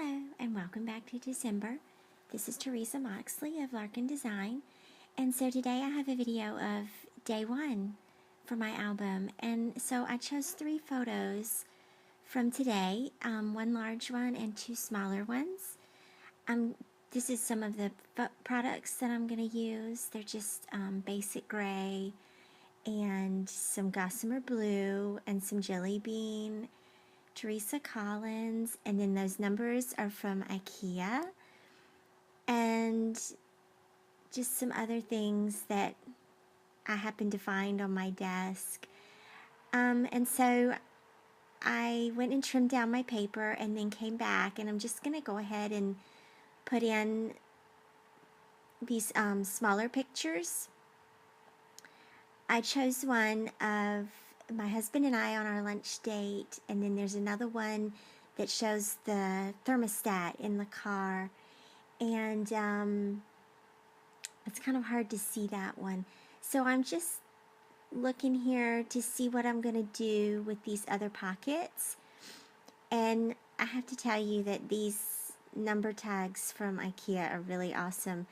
Hello and welcome back to December. This is Teresa Moxley of Larkin Design, and so today I have a video of day one for my album. And so I chose 3 photos from today, one large one and 2 smaller ones. This is some of the products that I'm going to use. They're just basic gray and some gossamer blue and some jelly bean, Teresa Collins, and then those numbers are from IKEA, and just some other things that I happened to find on my desk. And so I went and trimmed down my paper and then came back, and I'm just going to go ahead and put in these smaller pictures. I chose one of my husband and I on our lunch date, and then there's another one that shows the thermostat in the car, and it's kind of hard to see that one. So I'm just looking here to see what I'm going to do with these other pockets, and I have to tell you that these number tags from IKEA are really awesome,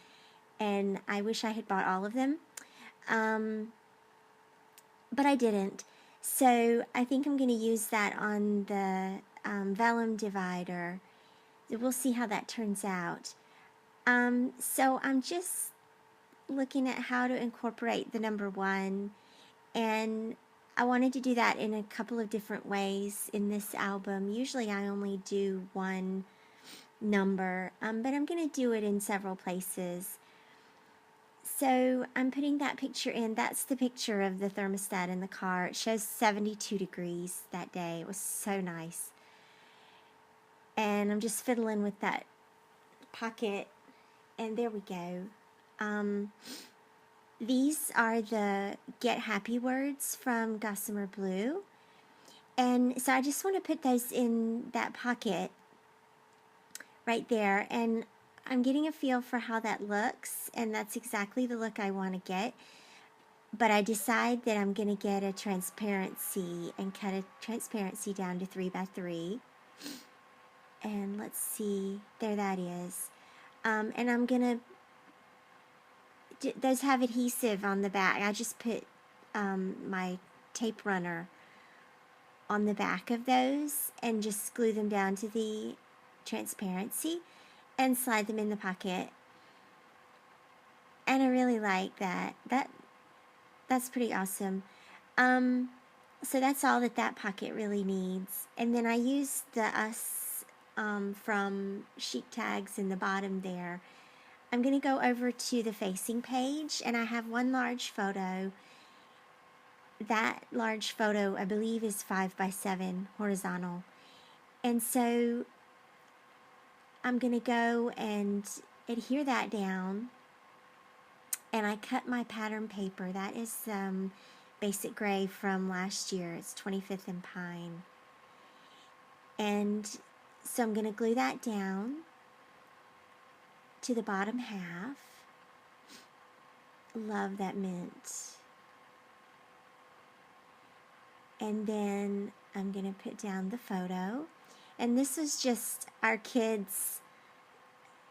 and I wish I had bought all of them, but I didn't. So I think I'm going to use that on the vellum divider. We'll see how that turns out. So I'm just looking at how to incorporate the number 1, and I wanted to do that in a couple of different ways in this album. Usually I only do one number, but I'm going to do it in several places. So I'm putting that picture in. That's the picture of the thermostat in the car. It shows 72 degrees that day. It was so nice. And I'm just fiddling with that pocket, and there we go. These are the Get Happy words from Gossamer Blue. And so I just want to put those in that pocket right there. And I'm getting a feel for how that looks, and that's exactly the look I want to get. But I decide that I'm going to get a transparency and cut a transparency down to 3 by 3. And let's see, there that is. And I'm going to, those have adhesive on the back. I just put my tape runner on the back of those and just glue them down to the transparency and slide them in the pocket. And I really like that. That's pretty awesome. So that's all that pocket really needs. And then I used the Us from Chic Tags in the bottom there. I'm going to go over to the facing page, and I have one large photo. That large photo, I believe, is 5 by 7 horizontal. And so I'm going to go and adhere that down, and I cut my pattern paper. That is basic gray from last year. It's 25th and Pine. And so I'm going to glue that down to the bottom half. Love that mint. And then I'm going to put down the photo. And this was just our kids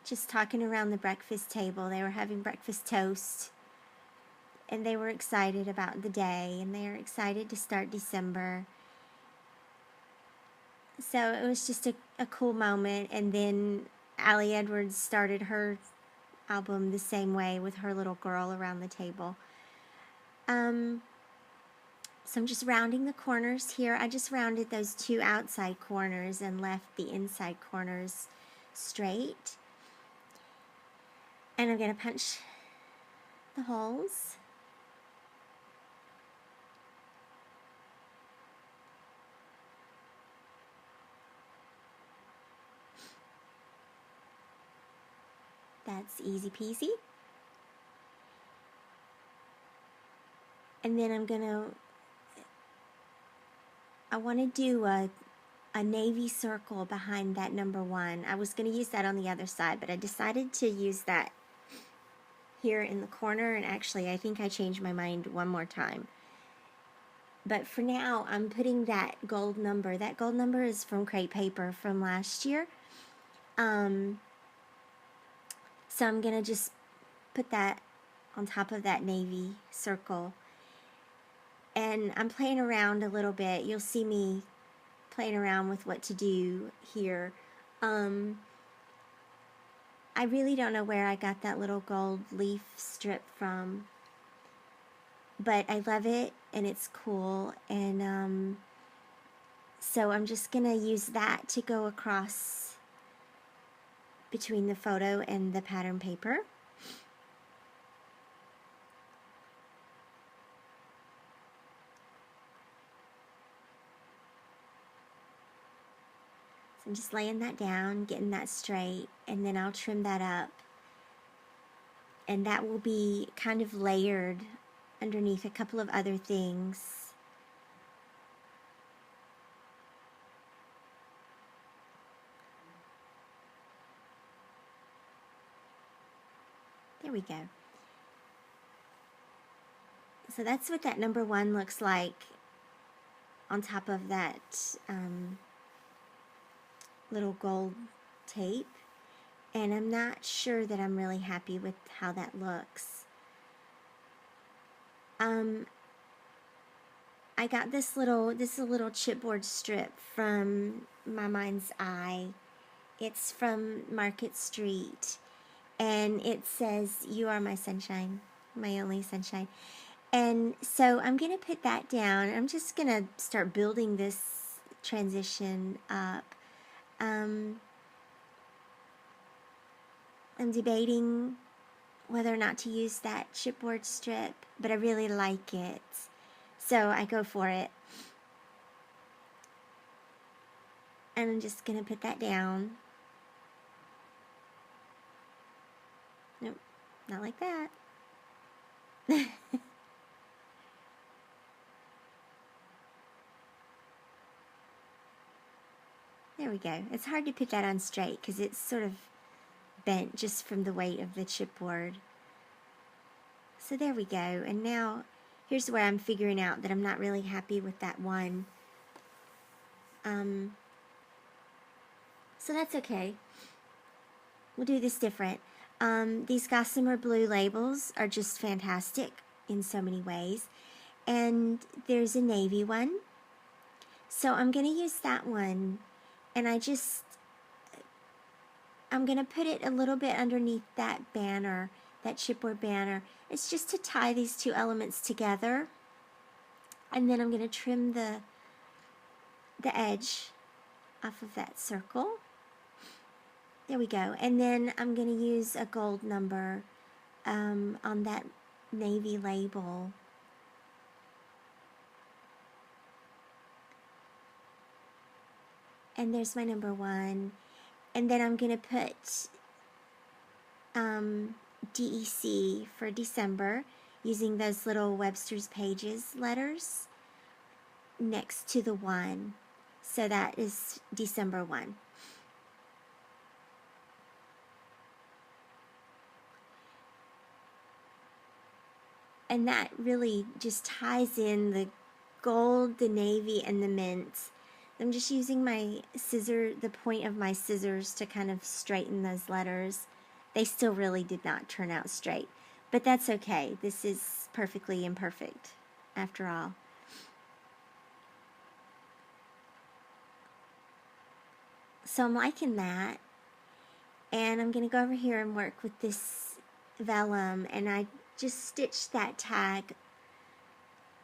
just talking around the breakfast table. They were having breakfast toast, and they were excited about the day, and they are excited to start December. So it was just a cool moment. And then Allie Edwards started her album the same way with her little girl around the table. So I'm just rounding the corners here. I just rounded those 2 outside corners and left the inside corners straight. And I'm going to punch the holes. That's easy peasy. And then I want to do a navy circle behind that number 1. I was going to use that on the other side, but I decided to use that here in the corner, and actually I think I changed my mind one more time. But for now, I'm putting that gold number. That gold number is from Crate Paper from last year. So I'm going to just put that on top of that navy circle. And I'm playing around a little bit. You'll see me playing around with what to do here. I really don't know where I got that little gold leaf strip from, but I love it and it's cool, and so I'm just gonna use that to go across between the photo and the pattern paper. So I'm just laying that down, getting that straight, and then I'll trim that up. And that will be kind of layered underneath a couple of other things. There we go. So that's what that number 1 looks like on top of that little gold tape, and I'm not sure that I'm really happy with how that looks. I got this is a little chipboard strip from My Mind's Eye. It's from Market Street, and it says, "You are my sunshine, my only sunshine." And so I'm going to put that down. I'm just going to start building this transition up. I'm debating whether or not to use that chipboard strip, but I really like it, so I go for it. And I'm just going to put that down. Nope, not like that. There we go. It's hard to put that on straight because it's sort of bent just from the weight of the chipboard. So there we go. And now here's where I'm figuring out that I'm not really happy with that one. So that's okay. We'll do this different. These Gossamer Blue labels are just fantastic in so many ways. And there's a navy one. So I'm going to use that one. And I'm going to put it a little bit underneath that banner, that chipboard banner. It's just to tie these two elements together. And then I'm going to trim the edge off of that circle. There we go. And then I'm going to use a gold number on that navy label. And there's my number 1. And then I'm going to put DEC for December, using those little Webster's Pages letters next to the 1. So that is December 1. And that really just ties in the gold, the navy, and the mint. I'm just using my the point of my scissors to kind of straighten those letters. They still really did not turn out straight, but that's okay. This is perfectly imperfect after all. So I'm liking that, and I'm going to go over here and work with this vellum, and I just stitched that tag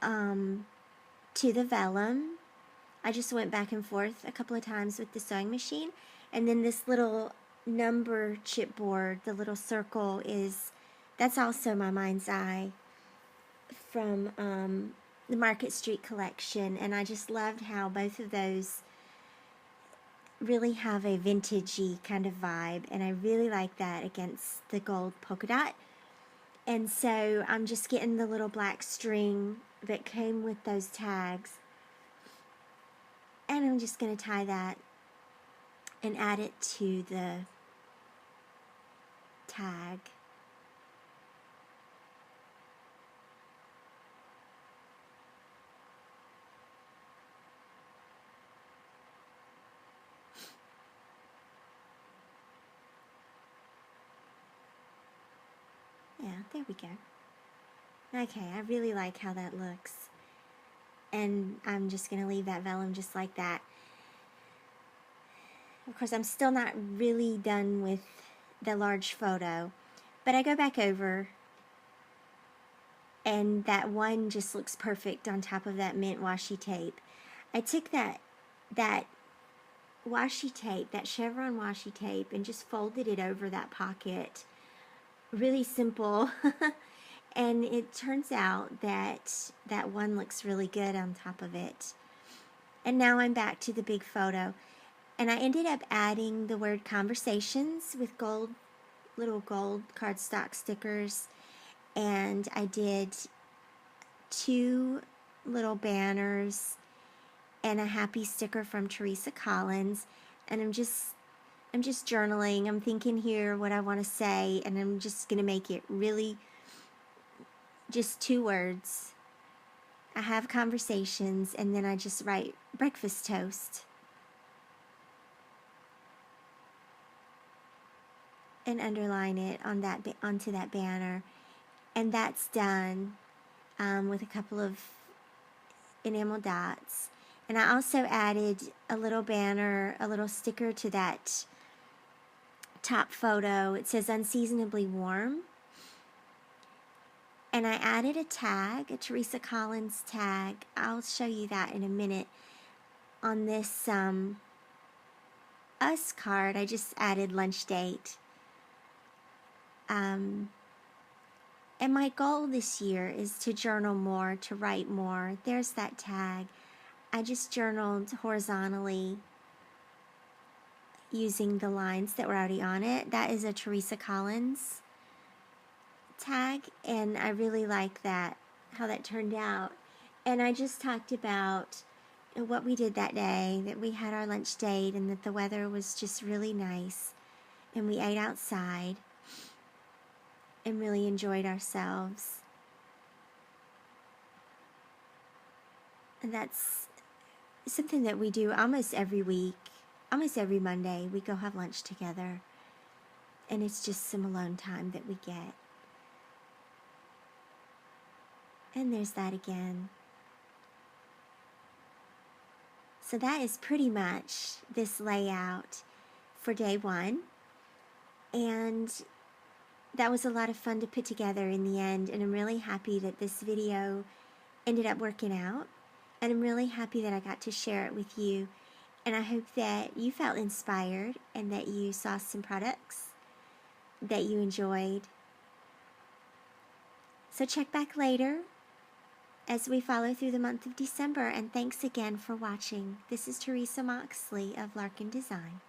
to the vellum. I just went back and forth a couple of times with the sewing machine, and then this little number chipboard, the little circle, that's also My Mind's Eye from the Market Street collection, and I just loved how both of those really have a vintagey kind of vibe, and I really like that against the gold polka dot. And so I'm just getting the little black string that came with those tags, and I'm just going to tie that and add it to the tag. There we go. Okay, I really like how that looks. And I'm just going to leave that vellum just like that. Of course, I'm still not really done with the large photo, but I go back over, and that one just looks perfect on top of that mint washi tape. I took that washi tape, that chevron washi tape, and just folded it over that pocket. Really simple. And it turns out that that one looks really good on top of it. And now I'm back to the big photo. And I ended up adding the word conversations with little gold cardstock stickers. And I did 2 little banners and a happy sticker from Teresa Collins. And I'm just journaling. I'm thinking here what I want to say, and I'm just going to make it really just 2 words. I have conversations, and then I just write breakfast toast. And underline it on onto that banner. And that's done with a couple of enamel dots. And I also added a little banner, a little sticker to that top photo. It says unseasonably warm. And I added a tag, a Teresa Collins tag. I'll show you that in a minute. On this us card, I just added lunch date. And my goal this year is to journal more, to write more. There's that tag. I just journaled horizontally using the lines that were already on it. That is a Teresa Collins tag, and I really like that, how that turned out. And I just talked about what we did that day, that we had our lunch date, and that the weather was just really nice, and we ate outside and really enjoyed ourselves. And that's something that we do almost every week. Almost every Monday we go have lunch together, and it's just some alone time that we get. And there's that again. So that is pretty much this layout for day 1. And that was a lot of fun to put together in the end. And I'm really happy that this video ended up working out. And I'm really happy that I got to share it with you. And I hope that you felt inspired and that you saw some products that you enjoyed. So check back later as we follow through the month of December, and thanks again for watching. This is Teresa Moxley of Larkin Design.